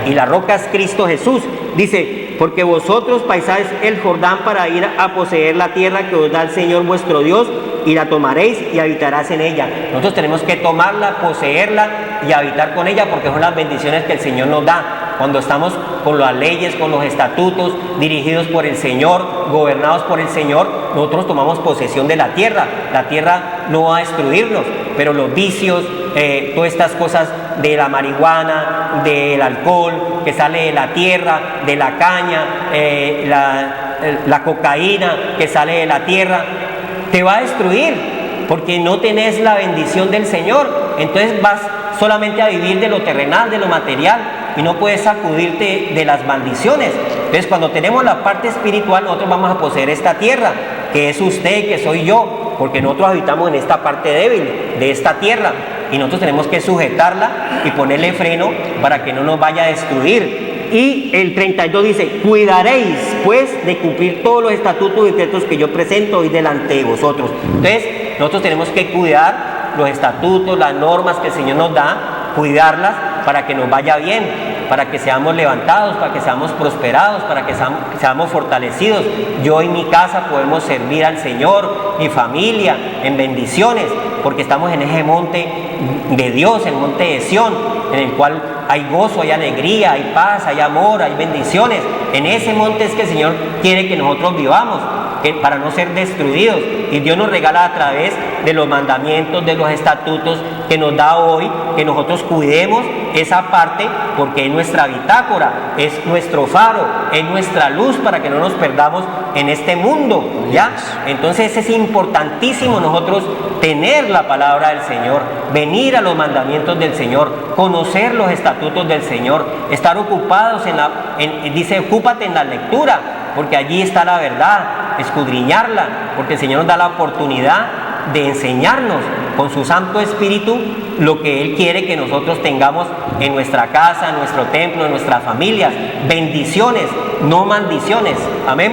Y la roca es Cristo Jesús. Dice: porque vosotros pasáis el Jordán para ir a poseer la tierra que os da el Señor vuestro Dios, y la tomaréis y habitarás en ella. Nosotros tenemos que tomarla, poseerla y habitar con ella, porque son las bendiciones que el Señor nos da. Cuando estamos con las leyes, con los estatutos, dirigidos por el Señor, gobernados por el Señor, nosotros tomamos posesión de la tierra. La tierra no va a destruirnos, pero los vicios, todas estas cosas de la marihuana, del alcohol que sale de la tierra, de la caña, la cocaína que sale de la tierra, te va a destruir, porque no tenés la bendición del Señor. Entonces vas solamente a vivir de lo terrenal, de lo material, y no puedes sacudirte de las maldiciones. Entonces cuando tenemos la parte espiritual, nosotros vamos a poseer esta tierra, que es usted, que soy yo, porque nosotros habitamos en esta parte débil de esta tierra, y nosotros tenemos que sujetarla y ponerle freno para que no nos vaya a destruir. Y el 32 dice: cuidaréis pues de cumplir todos los estatutos y decretos que yo presento hoy delante de vosotros. Entonces nosotros tenemos que cuidar los estatutos, las normas que el Señor nos da, cuidarlas para que nos vaya bien, para que seamos levantados, para que seamos prosperados, para que seamos fortalecidos. Yo y mi casa podemos servir al Señor, mi familia, en bendiciones, porque estamos en ese monte de Dios, el monte de Sión, en el cual hay gozo, hay alegría, hay paz, hay amor, hay bendiciones. En ese monte es que el Señor quiere que nosotros vivamos, para no ser destruidos. Y Dios nos regala a través de los mandamientos, de los estatutos que nos da hoy, que nosotros cuidemos esa parte, porque es nuestra bitácora, es nuestro faro, es nuestra luz para que no nos perdamos en este mundo, ¿ya? Entonces es importantísimo nosotros tener la palabra del Señor, venir a los mandamientos del Señor, conocer los estatutos del Señor, estar ocupados dice, ocúpate en la lectura, porque allí está la verdad, escudriñarla, porque el Señor nos da la oportunidad de enseñarnos con su Santo Espíritu lo que Él quiere que nosotros tengamos en nuestra casa, en nuestro templo, en nuestras familias. Bendiciones, no maldiciones. Amén.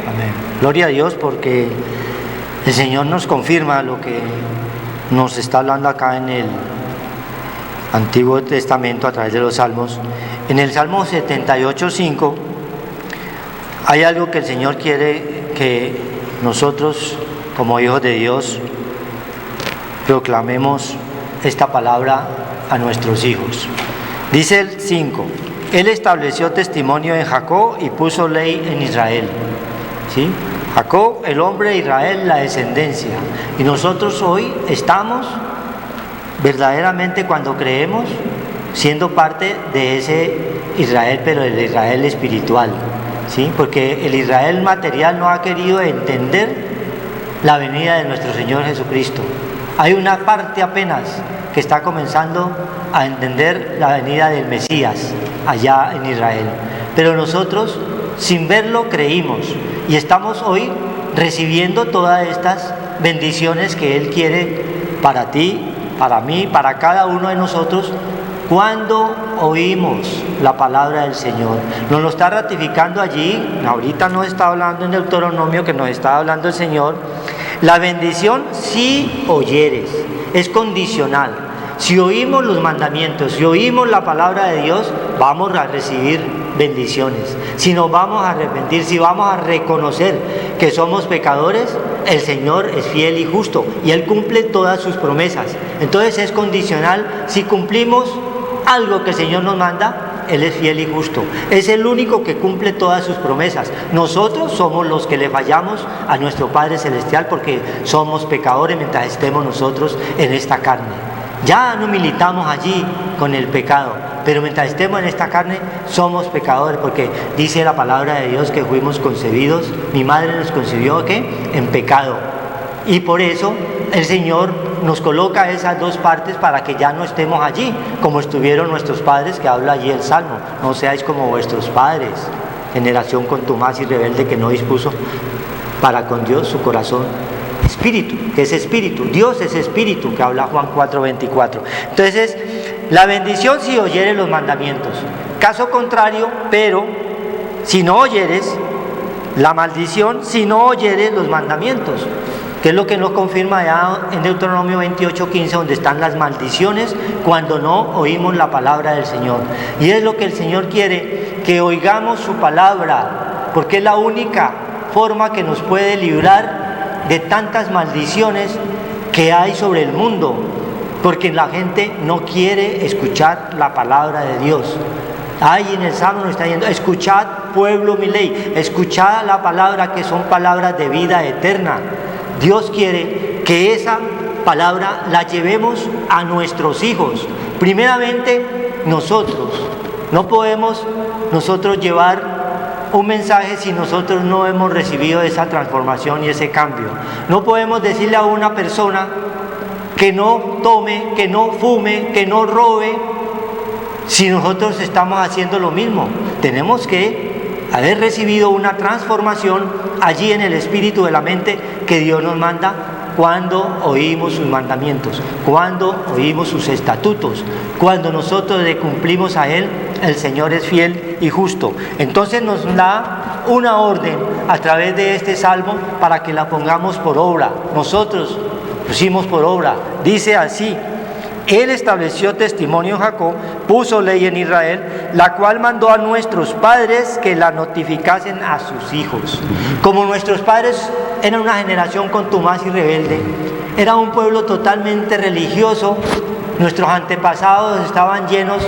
Amén. Gloria a Dios, porque el Señor nos confirma lo que nos está hablando acá en el Antiguo Testamento a través de los Salmos. En el Salmo 78:5 hay algo que el Señor quiere que nosotros, como hijos de Dios, proclamemos esta palabra a nuestros hijos. Dice el 5: Él estableció testimonio en Jacob y puso ley en Israel. ¿Sí? Jacob, el hombre, Israel, la descendencia. Y nosotros hoy estamos verdaderamente, cuando creemos, siendo parte de ese Israel, pero el Israel espiritual. ¿Sí? Porque el Israel material no ha querido entender la venida de nuestro Señor Jesucristo. Hay una parte apenas que está comenzando a entender la venida del Mesías allá en Israel. Pero nosotros, sin verlo, creímos y estamos hoy recibiendo todas estas bendiciones que Él quiere para ti, para mí, para cada uno de nosotros, cuando oímos la palabra del Señor. Nos lo está ratificando allí, ahorita no está hablando en Deuteronomio, que nos está hablando el Señor. La bendición, si oyeres, es condicional. Si oímos los mandamientos, si oímos la palabra de Dios, vamos a recibir bendiciones. Si nos vamos a arrepentir, si vamos a reconocer que somos pecadores, el Señor es fiel y justo y Él cumple todas sus promesas. Entonces es condicional. Si cumplimos algo que el Señor nos manda, Él es fiel y justo. Es el único que cumple todas sus promesas. Nosotros somos los que le fallamos a nuestro Padre Celestial, porque somos pecadores mientras estemos nosotros en esta carne. Ya no militamos allí con el pecado, pero mientras estemos en esta carne somos pecadores, porque dice la palabra de Dios que fuimos concebidos, mi madre nos concibió ¿qué? En pecado. Y por eso el Señor nos coloca esas dos partes para que ya no estemos allí, como estuvieron nuestros padres, que habla allí el Salmo. No seáis como vuestros padres, generación contumaz y rebelde, que no dispuso para con Dios su corazón. Espíritu, que es espíritu. Dios es espíritu, que habla Juan 4:24. Entonces, la bendición si oyeres los mandamientos. Caso contrario, pero si no oyeres, la maldición si no oyeres los mandamientos. Que es lo que nos confirma ya en Deuteronomio 28:15, donde están las maldiciones cuando no oímos la palabra del Señor. Y es lo que el Señor quiere, que oigamos su palabra, porque es la única forma que nos puede librar de tantas maldiciones que hay sobre el mundo, porque la gente no quiere escuchar la palabra de Dios. Ahí en el Salmo nos está diciendo: escuchad, pueblo, mi ley, escuchad la palabra, que son palabras de vida eterna. Dios quiere que esa palabra la llevemos a nuestros hijos. Primeramente nosotros. No podemos nosotros llevar un mensaje si nosotros no hemos recibido esa transformación y ese cambio. No podemos decirle a una persona que no tome, que no fume, que no robe, si nosotros estamos haciendo lo mismo. Tenemos que haber recibido una transformación allí en el espíritu de la mente que Dios nos manda cuando oímos sus mandamientos, cuando oímos sus estatutos, cuando nosotros le cumplimos a Él. El Señor es fiel y justo. Entonces nos da una orden a través de este salmo para que la pongamos por obra. Nosotros pusimos por obra. Dice así: Él estableció testimonio en Jacob, puso ley en Israel, la cual mandó a nuestros padres que la notificasen a sus hijos. Como nuestros padres eran una generación contumaz y rebelde, era un pueblo totalmente religioso, nuestros antepasados estaban llenos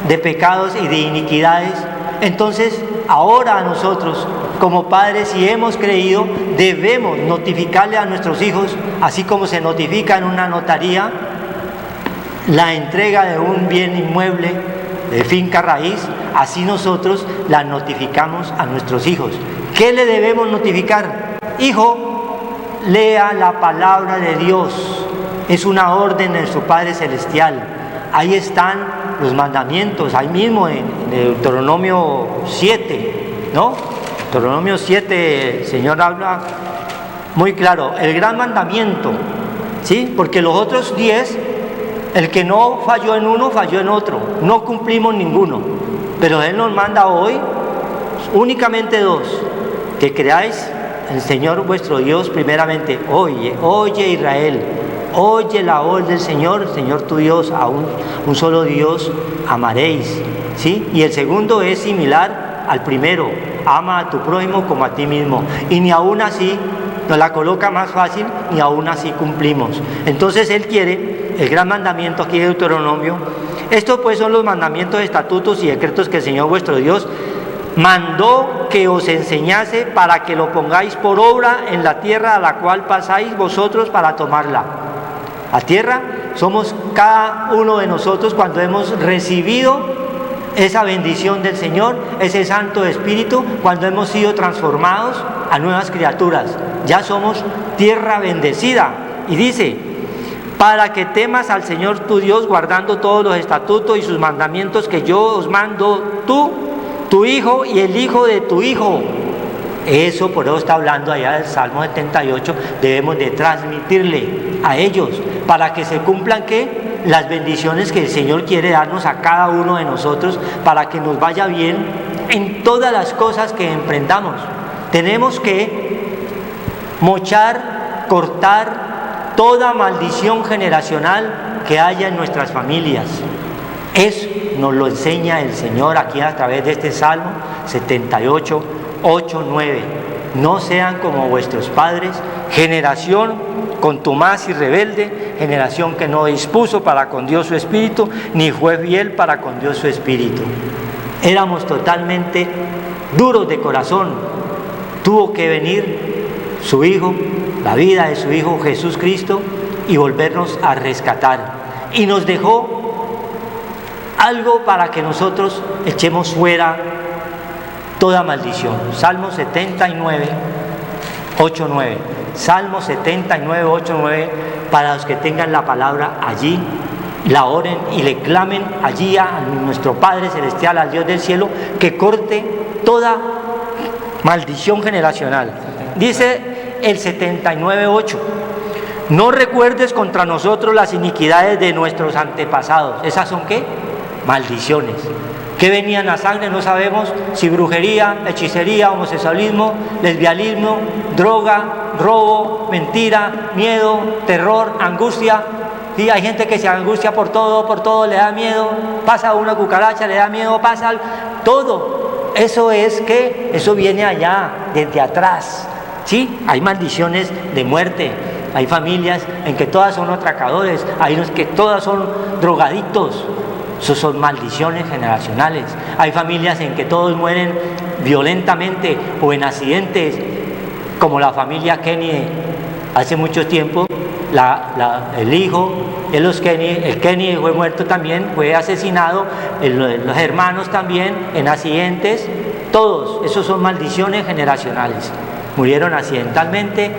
de pecados y de iniquidades. Entonces, ahora nosotros, como padres, si hemos creído, debemos notificarle a nuestros hijos, así como se notifica en una notaría la entrega de un bien inmueble de finca raíz, así nosotros la notificamos a nuestros hijos. ¿Qué le debemos notificar? Hijo, lea la palabra de Dios. Es una orden de su Padre Celestial. Ahí están los mandamientos, ahí mismo en Deuteronomio 7, ¿no? Deuteronomio 7, el Señor habla muy claro, el gran mandamiento, ¿sí? Porque los otros 10, el que no falló en uno, falló en otro, no cumplimos ninguno, pero Él nos manda hoy únicamente 2, que creáis en el Señor vuestro Dios primeramente. Oye Israel, oye la voz del Señor tu Dios, a un solo Dios amaréis, ¿sí? Y el segundo es similar al primero, ama a tu prójimo como a ti mismo, y ni aún así nos la coloca más fácil, ni aún así cumplimos. Entonces Él quiere, el gran mandamiento aquí de Deuteronomio, estos pues son los mandamientos, estatutos y decretos que el Señor vuestro Dios mandó que os enseñase para que lo pongáis por obra en la tierra a la cual pasáis vosotros para tomarla. La tierra somos cada uno de nosotros cuando hemos recibido esa bendición del Señor, ese Santo Espíritu, cuando hemos sido transformados a nuevas criaturas. Ya somos tierra bendecida. Y dice, para que temas al Señor tu Dios, guardando todos los estatutos y sus mandamientos que yo os mando, tú, tu hijo y el hijo de tu hijo. Eso, por eso está hablando allá del Salmo 78, debemos de transmitirle a ellos, para que se cumplan, ¿qué? Las bendiciones que el Señor quiere darnos a cada uno de nosotros, para que nos vaya bien en todas las cosas que emprendamos. Tenemos que mochar, cortar toda maldición generacional que haya en nuestras familias. Eso nos lo enseña el Señor aquí a través de este Salmo 78, 8, 9. No sean como vuestros padres, generación contumaz y rebelde, generación que no dispuso para con Dios su espíritu, ni fue fiel para con Dios su espíritu. Éramos totalmente duros de corazón. Tuvo que venir su Hijo, la vida de su Hijo Jesús Cristo, y volvernos a rescatar. Y nos dejó algo para que nosotros echemos fuera toda maldición. Salmo 79, 8, 9. Salmo 79, 8, 9, para los que tengan la palabra allí, la oren y le clamen allí a nuestro Padre Celestial, al Dios del cielo, que corte toda maldición generacional. Dice el 79, 8, no recuerdes contra nosotros las iniquidades de nuestros antepasados. ¿Esas son qué? Maldiciones. ¿Qué venían a sangre? No sabemos si brujería, hechicería, homosexualismo, lesbianismo, droga, robo, mentira, miedo, terror, angustia. Sí, hay gente que se angustia por todo le da miedo, pasa una cucaracha, le da miedo, pasa todo. Eso es que, eso viene allá, desde atrás. ¿Sí? Hay maldiciones de muerte, hay familias en que todas son atracadores, hay unos que todas son drogadictos. Eso son maldiciones generacionales. Hay familias en que todos mueren violentamente o en accidentes, como la familia Kenny hace mucho tiempo. El hijo de los Kenny, el Kenny fue muerto también, fue asesinado, los hermanos también en accidentes. Todos, esos son maldiciones generacionales. Murieron accidentalmente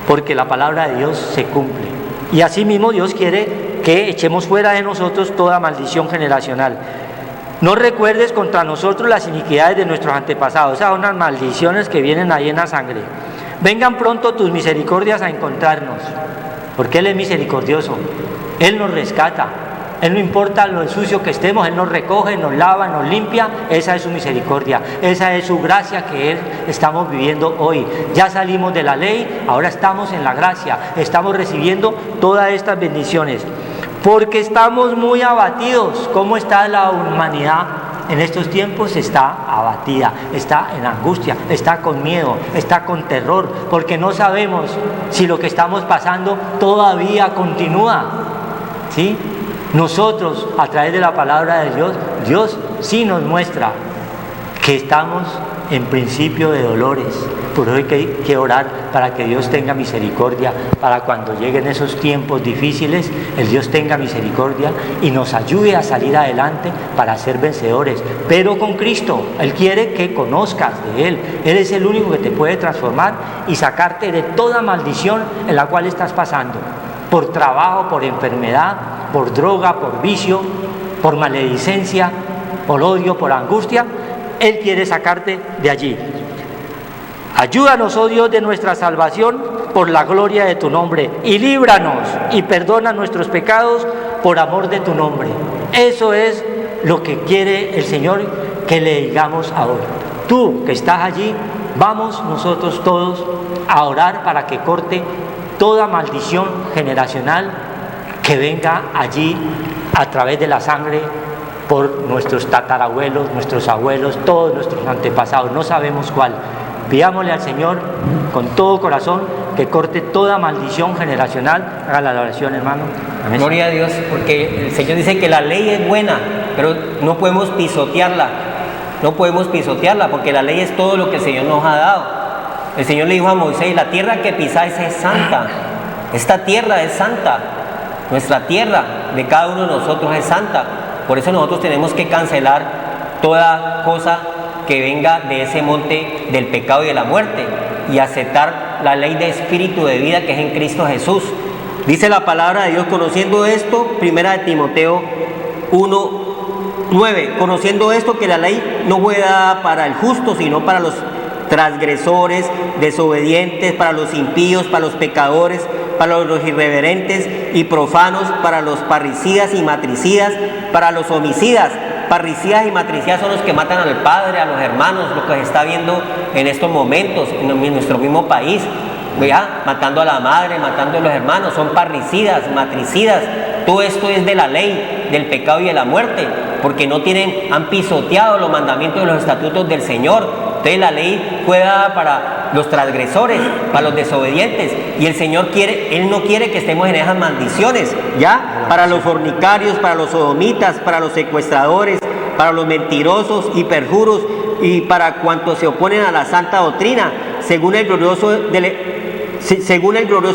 porque la palabra de Dios se cumple. Y así mismo Dios quiere que echemos fuera de nosotros toda maldición generacional. No recuerdes contra nosotros las iniquidades de nuestros antepasados. Esas son unas maldiciones que vienen ahí en la sangre. Vengan pronto tus misericordias a encontrarnos, porque Él es misericordioso. Él nos rescata. Él, no importa lo sucio que estemos, Él nos recoge, nos lava, nos limpia. Esa es su misericordia, esa es su gracia que estamos viviendo hoy. Ya salimos de la ley, ahora estamos en la gracia, estamos recibiendo todas estas bendiciones. Porque estamos muy abatidos. ¿Cómo está la humanidad en estos tiempos? Está abatida, está en angustia, está con miedo, está con terror, porque no sabemos si lo que estamos pasando todavía continúa. ¿Sí? Nosotros, a través de la palabra de Dios, Dios sí nos muestra que estamos en principio de dolores. Por eso hay que orar para que Dios tenga misericordia, para cuando lleguen esos tiempos difíciles, el Dios tenga misericordia y nos ayude a salir adelante para ser vencedores. Pero con Cristo, Él quiere que conozcas de Él. Él es el único que te puede transformar y sacarte de toda maldición en la cual estás pasando. Por trabajo, por enfermedad, por droga, por vicio, por maledicencia, por odio, por angustia. Él quiere sacarte de allí. Ayúdanos, oh Dios de nuestra salvación, por la gloria de tu nombre, y líbranos y perdona nuestros pecados por amor de tu nombre. Eso es lo que quiere el Señor que le digamos ahora. Tú que estás allí, vamos nosotros todos a orar para que corte toda maldición generacional que venga allí a través de la sangre por nuestros tatarabuelos, nuestros abuelos, todos nuestros antepasados, no sabemos cuál. Pidámosle al Señor con todo corazón que corte toda maldición generacional. Haga la oración, hermano. Amén. Gloria a Dios, porque el Señor dice que la ley es buena, pero no podemos pisotearla. No podemos pisotearla porque la ley es todo lo que el Señor nos ha dado. El Señor le dijo a Moisés: la tierra que pisáis es santa. Esta tierra es santa. Nuestra tierra de cada uno de nosotros es santa. Por eso nosotros tenemos que cancelar toda cosa que venga de ese monte del pecado y de la muerte y aceptar la ley de espíritu de vida que es en Cristo Jesús. Dice la palabra de Dios, conociendo esto, 1 Timoteo 1:9, conociendo esto, que la ley no fue dada para el justo, sino para los transgresores, desobedientes, para los impíos, para los pecadores, para los irreverentes y profanos, para los parricidas y matricidas, para los homicidas. Parricidas y matricidas son los que matan al padre, a los hermanos, lo que se está viendo en estos momentos en nuestro mismo país, ¿ya? Matando a la madre, matando a los hermanos, son parricidas, matricidas. Todo esto es de la ley, del pecado y de la muerte, porque han pisoteado los mandamientos de los estatutos del Señor. Entonces la ley fue dada para los transgresores, para los desobedientes, y el Señor Él no quiere que estemos en esas maldiciones, ¿ya? Para los fornicarios, para los sodomitas, para los secuestradores, para los mentirosos y perjuros, y para cuantos se oponen a la santa doctrina, según el glorioso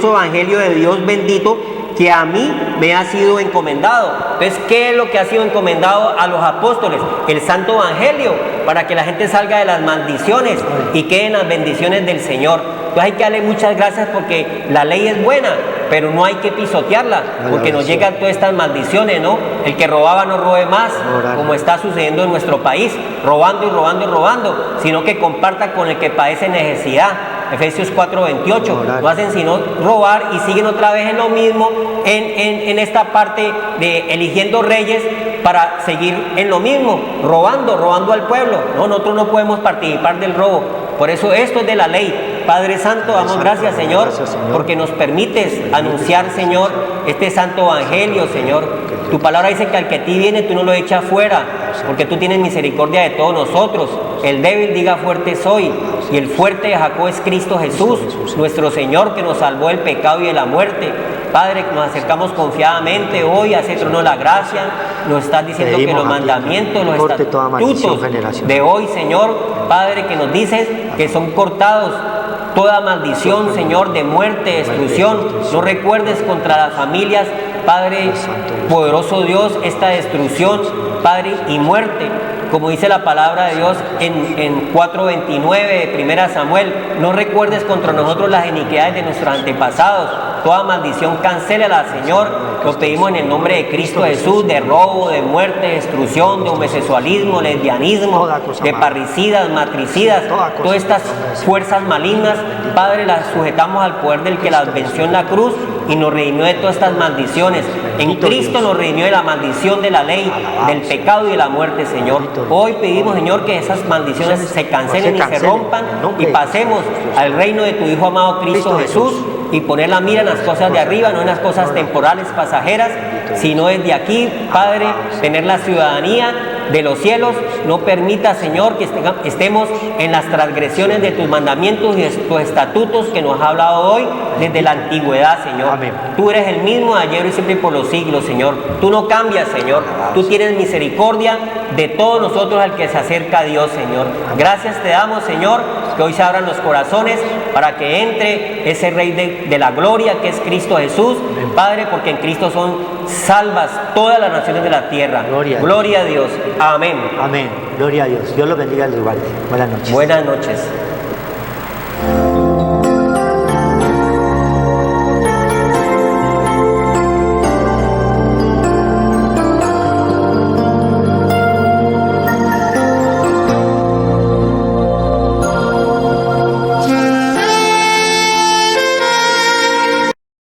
evangelio de Dios bendito, que a mí me ha sido encomendado. Entonces, ¿qué es lo que ha sido encomendado a los apóstoles? El santo evangelio, para que la gente salga de las maldiciones y queden las bendiciones del Señor. Entonces hay que darle muchas gracias porque la ley es buena, pero no hay que pisotearla, porque nos llegan todas estas maldiciones, ¿no? El que robaba no robe más, como está sucediendo en nuestro país, robando y robando y robando, sino que comparta con el que padece necesidad. Efesios 4:28, no hacen sino robar y siguen otra vez en lo mismo, en esta parte de eligiendo reyes para seguir en lo mismo, robando al pueblo. No, nosotros no podemos participar del robo. Por eso esto es de la ley. Padre Santo, damos gracias, Señor, porque nos permites anunciar, Señor, este santo evangelio, Señor. Tu palabra dice que al que a ti viene, tú no lo echas fuera, porque tú tienes misericordia de todos nosotros. El débil diga fuerte soy, y el fuerte de Jacob es Cristo Jesús, nuestro Señor, que nos salvó del pecado y de la muerte. Padre, nos acercamos confiadamente hoy a hacer trono la gracia. Nos estás diciendo que los mandamientos, los estatutos de hoy, Señor, Padre, que nos dices que son cortados toda maldición, Señor, de muerte, de destrucción. No recuerdes contra las familias, Padre, poderoso Dios, esta destrucción, Padre, y muerte. Como dice la palabra de Dios en 4:29 de 1 Samuel, no recuerdes contra nosotros las iniquidades de nuestros antepasados. Toda maldición cancélala, Señor. Lo pedimos en el nombre de Cristo Jesús, de robo, de muerte, de destrucción, de homosexualismo, lesbianismo, de parricidas, matricidas, todas estas fuerzas malignas, Padre, las sujetamos al poder del que las venció en la cruz y nos redimió de todas estas maldiciones. En Cristo nos redimió de la maldición de la ley, del pecado y de la muerte, Señor. Hoy pedimos, Señor, que esas maldiciones se cancelen y se rompan y pasemos al reino de tu Hijo amado Cristo Jesús y poner la mira en las cosas de arriba, no en las cosas temporales, pasajeras, sino desde aquí, Padre, tener la ciudadanía de los cielos no permita, Señor, que estemos en las transgresiones de tus mandamientos y de tus estatutos que nos has hablado hoy desde la antigüedad, Señor. Amén. Tú eres el mismo ayer y siempre y por los siglos, Señor. Tú no cambias, Señor. Tú tienes misericordia de todos nosotros al que se acerca a Dios, Señor. Gracias te damos, Señor, que hoy se abran los corazones para que entre ese Rey de la gloria que es Cristo Jesús, Padre, porque en Cristo son salvas todas las naciones de la tierra. Gloria a a Dios. Amén. Amén. Gloria a Dios. Dios los bendiga en los lugares. Buenas noches. Buenas noches.